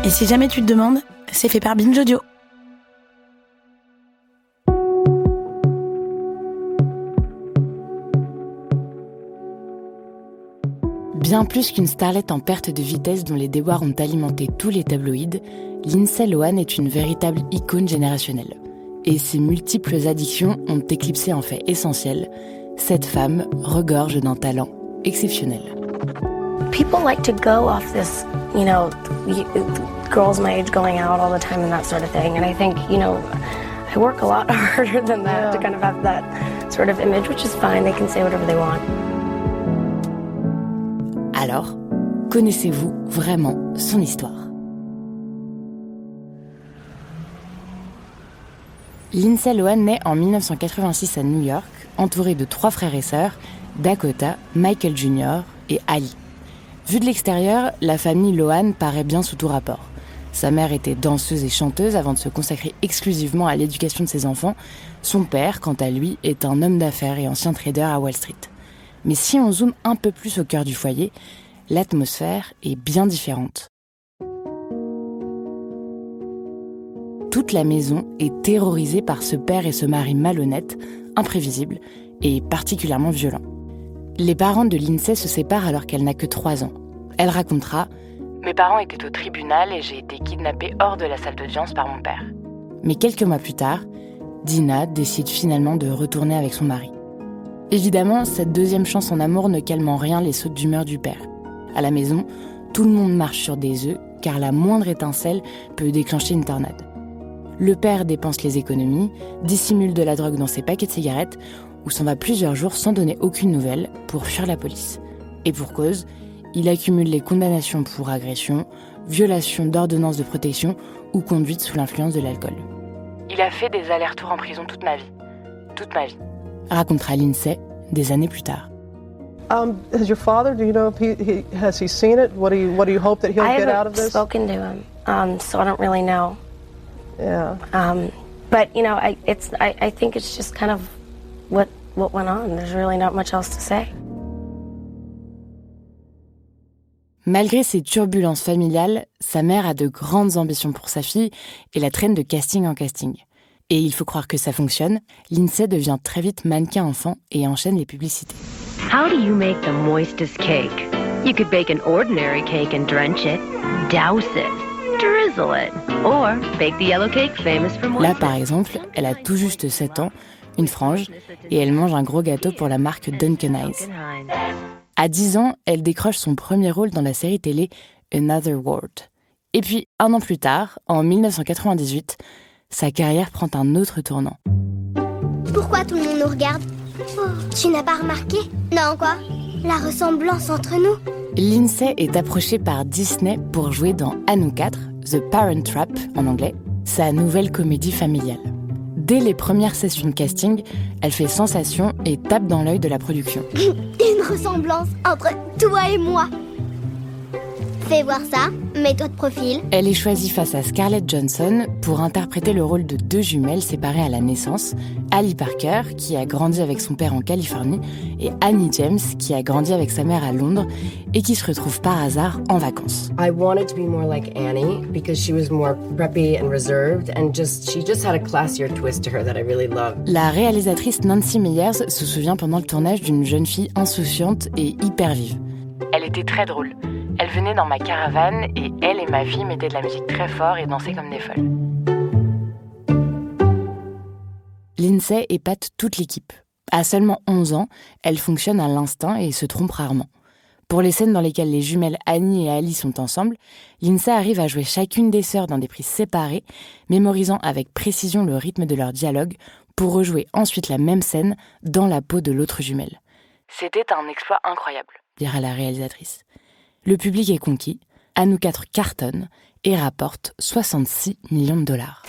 Et si jamais tu te demandes, c'est fait par Binge Audio. Bien plus qu'une starlette en perte de vitesse dont les déboires ont alimenté tous les tabloïds, Lindsay Lohan est une véritable icône générationnelle. Et ses multiples addictions ont éclipsé un fait essentiel. Cette femme regorge d'un talent exceptionnel. People like to go off this, girls my age going out all the time and that sort of thing. And I think, I work a lot harder than that to kind of have that sort of image, which is fine. They can say whatever they want. Alors, connaissez-vous vraiment son histoire ? Lindsay Lohan naît en 1986 à New York, entourée de 3 frères et sœurs, Dakota, Michael Jr. et Ali. Vue de l'extérieur, la famille Lohan paraît bien sous tout rapport. Sa mère était danseuse et chanteuse avant de se consacrer exclusivement à l'éducation de ses enfants. Son père, quant à lui, est un homme d'affaires et ancien trader à Wall Street. Mais si on zoome un peu plus au cœur du foyer, l'atmosphère est bien différente. Toute la maison est terrorisée par ce père et ce mari malhonnêtes, imprévisibles et particulièrement violents. Les parents de Lindsay se séparent alors qu'elle n'a que 3 ans. Elle racontera « Mes parents étaient au tribunal et j'ai été kidnappée hors de la salle d'audience par mon père. » Mais quelques mois plus tard, Dina décide finalement de retourner avec son mari. Évidemment, cette deuxième chance en amour ne calme en rien les sautes d'humeur du père. À la maison, tout le monde marche sur des œufs, car la moindre étincelle peut déclencher une tornade. Le père dépense les économies, dissimule de la drogue dans ses paquets de cigarettes, ou s'en va plusieurs jours sans donner aucune nouvelle pour fuir la police. Et pour cause, il accumule les condamnations pour agression, violation d'ordonnances de protection ou conduite sous l'influence de l'alcool. Il a fait des allers-retours en prison toute ma vie, racontera Lindsay des années plus tard. Has your father, do you know if has he seen it? What do you hope that he'll get out of this? I haven't spoken to him, so I don't really know. Yeah. But I think it's just kind of what went on. There's really not much else to say. Malgré ses turbulences familiales, sa mère a de grandes ambitions pour sa fille et la traîne de casting en casting. Et il faut croire que ça fonctionne, Lindsay devient très vite mannequin enfant et enchaîne les publicités. How do you make the moistest cake? You could bake an ordinary cake and drench it, douse it, drizzle it, or bake the yellow cake famous for moisture. Là, par exemple, elle a tout juste 7 ans, une frange, et elle mange un gros gâteau pour la marque Duncan Hines. À 10 ans, elle décroche son premier rôle dans la série télé Another World. Et puis, 1 an plus tard, en 1998, sa carrière prend un autre tournant. Pourquoi tout le monde nous regarde ? Oh, tu n'as pas remarqué ? Non, quoi ? La ressemblance entre nous ? Lindsay est approchée par Disney pour jouer dans À nous 4, The Parent Trap en anglais, sa nouvelle comédie familiale. Dès les premières sessions de casting, elle fait sensation et tape dans l'œil de la production. Une ressemblance entre toi et moi. Fais voir ça, mets-toi de profil. Elle est choisie face à Scarlett Johansson pour interpréter le rôle de 2 jumelles séparées à la naissance, Ali Parker, qui a grandi avec son père en Californie, et Annie James, qui a grandi avec sa mère à Londres et qui se retrouve par hasard en vacances. I wanted to be more like Annie because she was more preppy and reserved and she just had a classier twist to her that I really loved. La réalisatrice Nancy Meyers se souvient pendant le tournage d'une jeune fille insouciante et hyper vive. Elle était très drôle. Elle venait dans ma caravane et elle et ma fille mettaient de la musique très fort et dansaient comme des folles. Lindsay épate toute l'équipe. À seulement 11 ans, elle fonctionne à l'instinct et se trompe rarement. Pour les scènes dans lesquelles les jumelles Annie et Ali sont ensemble, Lindsay arrive à jouer chacune des sœurs dans des prises séparées, mémorisant avec précision le rythme de leur dialogue pour rejouer ensuite la même scène dans la peau de l'autre jumelle. C'était un exploit incroyable, dira la réalisatrice. Le public est conquis, À nous 4 cartonne et rapporte 66 millions de dollars.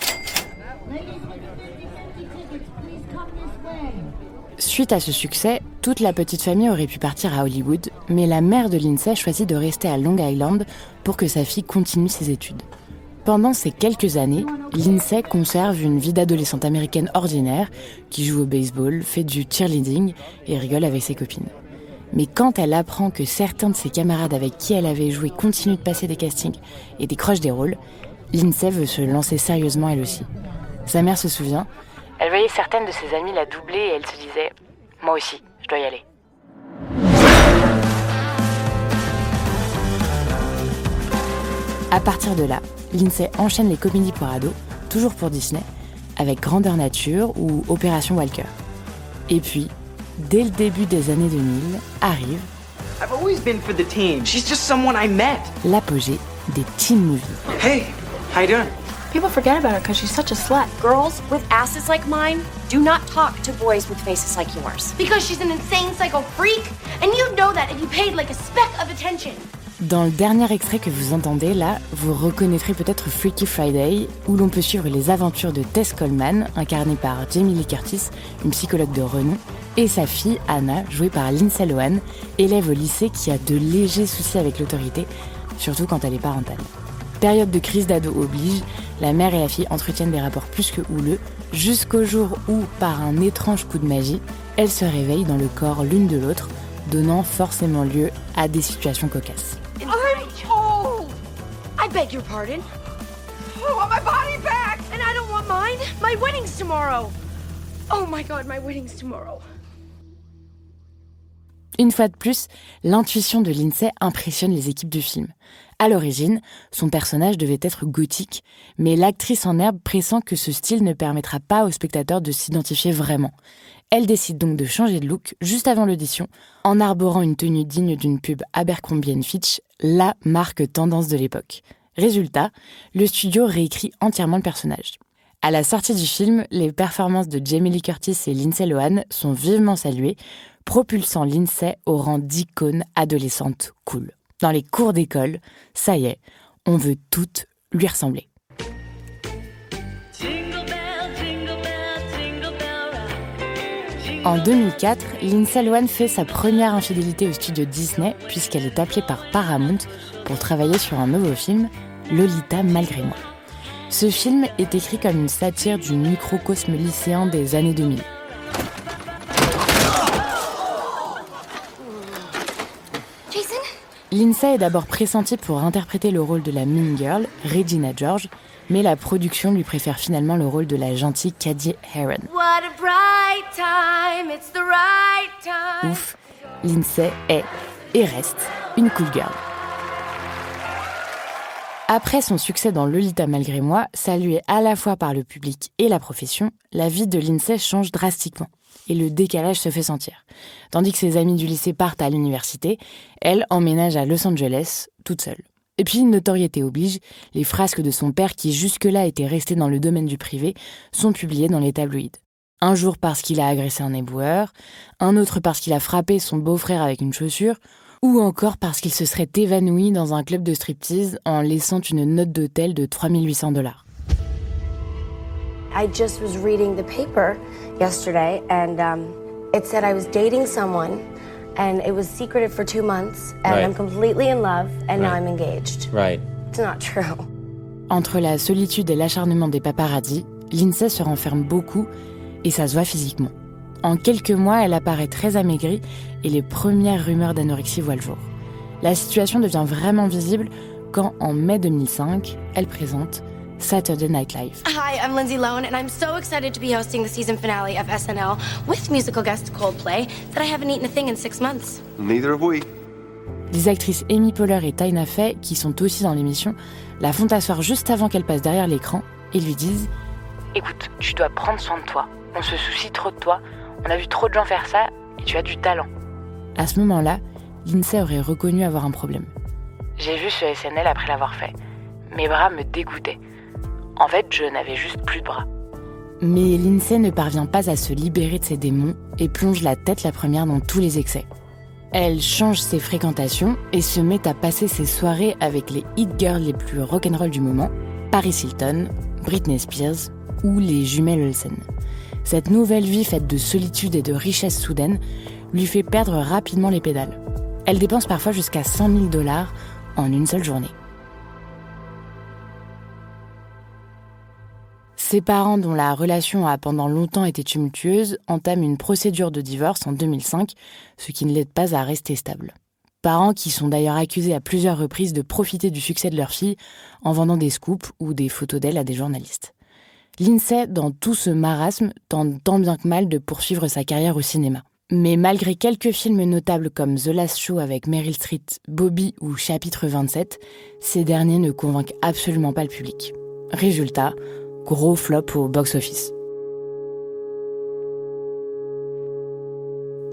Suite à ce succès, toute la petite famille aurait pu partir à Hollywood, mais la mère de Lindsay choisit de rester à Long Island pour que sa fille continue ses études. Pendant ces quelques années, Lindsay conserve une vie d'adolescente américaine ordinaire qui joue au baseball, fait du cheerleading et rigole avec ses copines. Mais quand elle apprend que certains de ses camarades avec qui elle avait joué continuent de passer des castings et décrochent des rôles, Lindsay veut se lancer sérieusement elle aussi. Sa mère se souvient, elle voyait certaines de ses amies la doubler et elle se disait « Moi aussi, je dois y aller ». À partir de là, Lindsay enchaîne les comédies pour ados, toujours pour Disney, avec Grandeur Nature ou Opération Walker. Et puis, dès le début des années 2000, arrive I've always been for the team. She's just someone I met. L'apogée des teen movies. Hey, how you doing? People forget about her because she's such a slut. Girls with asses like mine do not talk to boys with faces like yours. Because she's an insane psycho freak, and you'd know that if you paid like a speck of attention. Dans le dernier extrait que vous entendez là, vous reconnaîtrez peut-être Freaky Friday, où l'on peut suivre les aventures de Tess Coleman, incarnée par Jamie Lee Curtis, une psychologue de renom, et sa fille, Anna, jouée par Lindsay Lohan, élève au lycée qui a de légers soucis avec l'autorité, surtout quand elle est parentale. Période de crise d'ado oblige, la mère et la fille entretiennent des rapports plus que houleux, jusqu'au jour où, par un étrange coup de magie, elles se réveillent dans le corps l'une de l'autre, donnant forcément lieu à des situations cocasses. Oh, I beg your pardon. I want my body back, and I don't want mine. My wedding's tomorrow. Oh my God, my wedding's tomorrow. Une fois de plus, l'intuition de Lindsay impressionne les équipes du film. À l'origine, son personnage devait être gothique, mais l'actrice en herbe pressent que ce style ne permettra pas aux spectateurs de s'identifier vraiment. Elle décide donc de changer de look juste avant l'audition, en arborant une tenue digne d'une pub Abercrombie & Fitch, la marque tendance de l'époque. Résultat, le studio réécrit entièrement le personnage. À la sortie du film, les performances de Jamie Lee Curtis et Lindsay Lohan sont vivement saluées, propulsant Lindsay au rang d'icône adolescente cool. Dans les cours d'école, ça y est, on veut toutes lui ressembler. En 2004, Lindsay Lohan fait sa première infidélité au studio Disney puisqu'elle est appelée par Paramount pour travailler sur un nouveau film, Lolita malgré moi. Ce film est écrit comme une satire du microcosme lycéen des années 2000. Jason? Lindsay est d'abord pressentie pour interpréter le rôle de la mean girl, Regina George, mais la production lui préfère finalement le rôle de la gentille Cady Heron. What a bright time, it's the right time. Ouf, Lindsay est, et reste, une cool girl. Après son succès dans Lolita malgré moi, salué à la fois par le public et la profession, la vie de Lindsay change drastiquement et le décalage se fait sentir. Tandis que ses amis du lycée partent à l'université, elle emménage à Los Angeles, toute seule. Et puis, notoriété oblige, les frasques de son père qui jusque-là étaient restés dans le domaine du privé sont publiées dans les tabloïds. Un jour parce qu'il a agressé un éboueur, un autre parce qu'il a frappé son beau-frère avec une chaussure, ou encore parce qu'il se serait évanoui dans un club de striptease en laissant une note d'hôtel de $3 800. I just was reading the paper yesterday, and it said I was dating someone, and it was secretive for 2 months, and I'm completely in love, and now I'm engaged. Right. It's not true. Entre la solitude et l'acharnement des paparazzis, Lindsay se renferme beaucoup, et ça se voit physiquement. En quelques mois, elle apparaît très amaigrie, et les premières rumeurs d'anorexie voient le jour. La situation devient vraiment visible quand, en mai 2005, elle présente Saturday Night Live. Hi, I'm Lindsay Lohan, and I'm so excited to be hosting the season finale of SNL with musical guest Coldplay that I haven't eaten a thing in 6 months. Neither have we. Les actrices Amy Poehler et Tina Fey, qui sont aussi dans l'émission, la font asseoir juste avant qu'elle passe derrière l'écran et lui disent « Écoute, tu dois prendre soin de toi, on se soucie trop de toi, on a vu trop de gens faire ça et tu as du talent. » À ce moment-là, Lindsay aurait reconnu avoir un problème. « J'ai vu ce SNL après l'avoir fait. Mes bras me dégoûtaient. En fait, je n'avais juste plus de bras. » Mais Lindsay ne parvient pas à se libérer de ses démons et plonge la tête la première dans tous les excès. Elle change ses fréquentations et se met à passer ses soirées avec les hit girls les plus rock'n'roll du moment, Paris Hilton, Britney Spears ou les jumelles Olsen. Cette nouvelle vie faite de solitude et de richesse soudaine lui fait perdre rapidement les pédales. Elle dépense parfois jusqu'à $100 000 en une seule journée. Ses parents, dont la relation a pendant longtemps été tumultueuse, entament une procédure de divorce en 2005, ce qui ne l'aide pas à rester stable. Parents qui sont d'ailleurs accusés à plusieurs reprises de profiter du succès de leur fille en vendant des scoops ou des photos d'elle à des journalistes. Lindsay, dans tout ce marasme, tente tant bien que mal de poursuivre sa carrière au cinéma. Mais malgré quelques films notables comme The Last Show avec Meryl Streep, Bobby ou Chapitre 27, ces derniers ne convainquent absolument pas le public. Résultat, gros flop au box-office.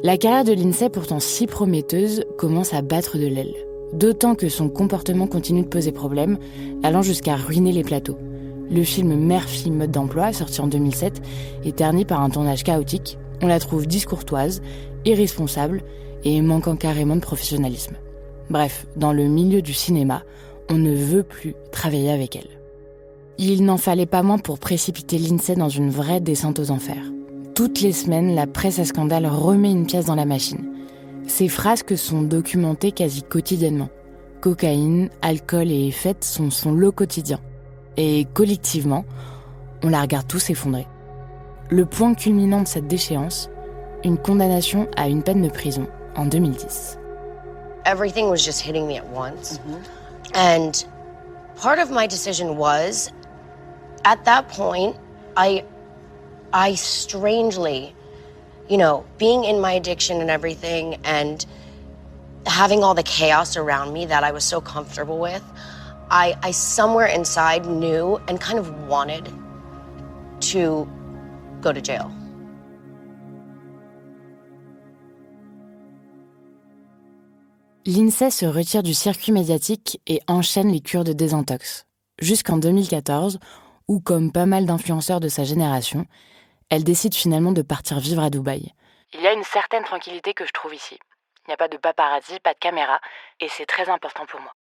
La carrière de Lindsay, pourtant si prometteuse, commence à battre de l'aile. D'autant que son comportement continue de poser problème, allant jusqu'à ruiner les plateaux. Le film Mère-fille mode d'emploi, sorti en 2007, est terni par un tournage chaotique. On la trouve discourtoise, irresponsable et manquant carrément de professionnalisme. Bref, dans le milieu du cinéma, on ne veut plus travailler avec elle. Il n'en fallait pas moins pour précipiter Lindsay dans une vraie descente aux enfers. Toutes les semaines, la presse à scandale remet une pièce dans la machine. Ces frasques sont documentées quasi quotidiennement. Cocaïne, alcool et fêtes sont son lot quotidien. Et collectivement, on la regarde tous s'effondrer. Le point culminant de cette déchéance, une condamnation à une peine de prison en 2010. Everything was just hitting me at once. And part of my decision was, at that point, I strangely, being in my addiction and everything and having all the chaos around me that I was so comfortable with, I somewhere inside knew and kind of wanted to go to jail. Lindsay se retire du circuit médiatique et enchaîne les cures de désintox. Jusqu'en 2014, où comme pas mal d'influenceurs de sa génération, elle décide finalement de partir vivre à Dubaï. Il y a une certaine tranquillité que je trouve ici. Il n'y a pas de paparazzi, pas de caméra, et c'est très important pour moi.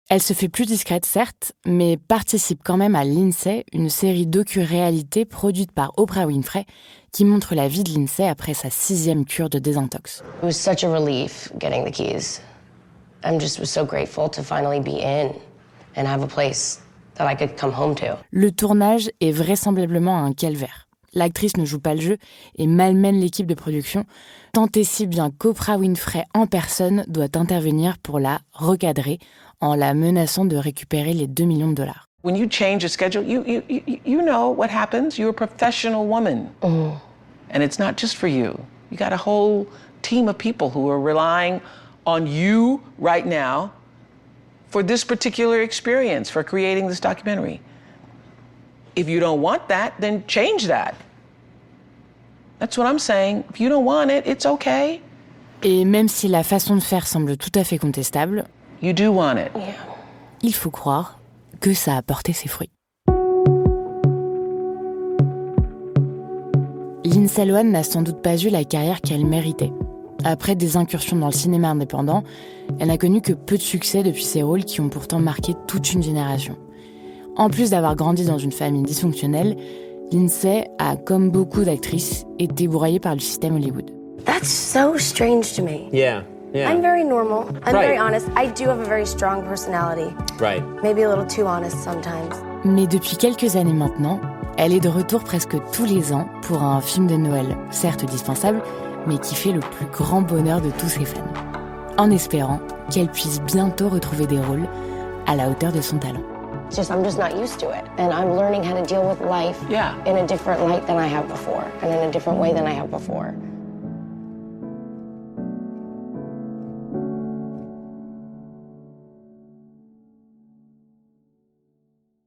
Elle se fait plus discrète, certes, mais participe quand même à Lindsay, une série docu-réalité produite par Oprah Winfrey, qui montre la vie de Lindsay après sa 6e cure de désintox. It was such a relief getting the keys. I'm just so grateful to finally be in and have a place that I could come home to. Le tournage est vraisemblablement un calvaire. L'actrice ne joue pas le jeu et malmène l'équipe de production, tant et si bien qu'Oprah Winfrey en personne doit intervenir pour la recadrer en la menaçant de récupérer les $2 millions. When you change a schedule, you know what happens. You're a professional woman. And it's not just for you. You got a whole team of people who are relying on you right now for this particular experience, for creating this documentary. If you don't want that, then change that. That's what I'm saying. If you don't want it, it's okay. Et même si la façon de faire semble tout à fait contestable, you do want it. Il faut croire que ça a porté ses fruits. Lindsay Lohan n'a sans doute pas eu la carrière qu'elle méritait. Après des incursions dans le cinéma indépendant, elle n'a connu que peu de succès depuis ses rôles qui ont pourtant marqué toute une génération. En plus d'avoir grandi dans une famille dysfonctionnelle, Lindsay a, comme beaucoup d'actrices, été broyée par le système Hollywood. That's so strange to me. Yeah. I'm very normal. I'm Right. very honest. I do have a very strong personality. Right. Maybe a little too honest sometimes. Mais depuis quelques années maintenant, elle est de retour presque tous les ans pour un film de Noël, certes dispensable, mais qui fait le plus grand bonheur de tous ses fans. En espérant qu'elle puisse bientôt retrouver des rôles à la hauteur de son talent. I'm just not used to it. And I'm learning how to deal with life in a different light than I have before. And in a different way than I have before.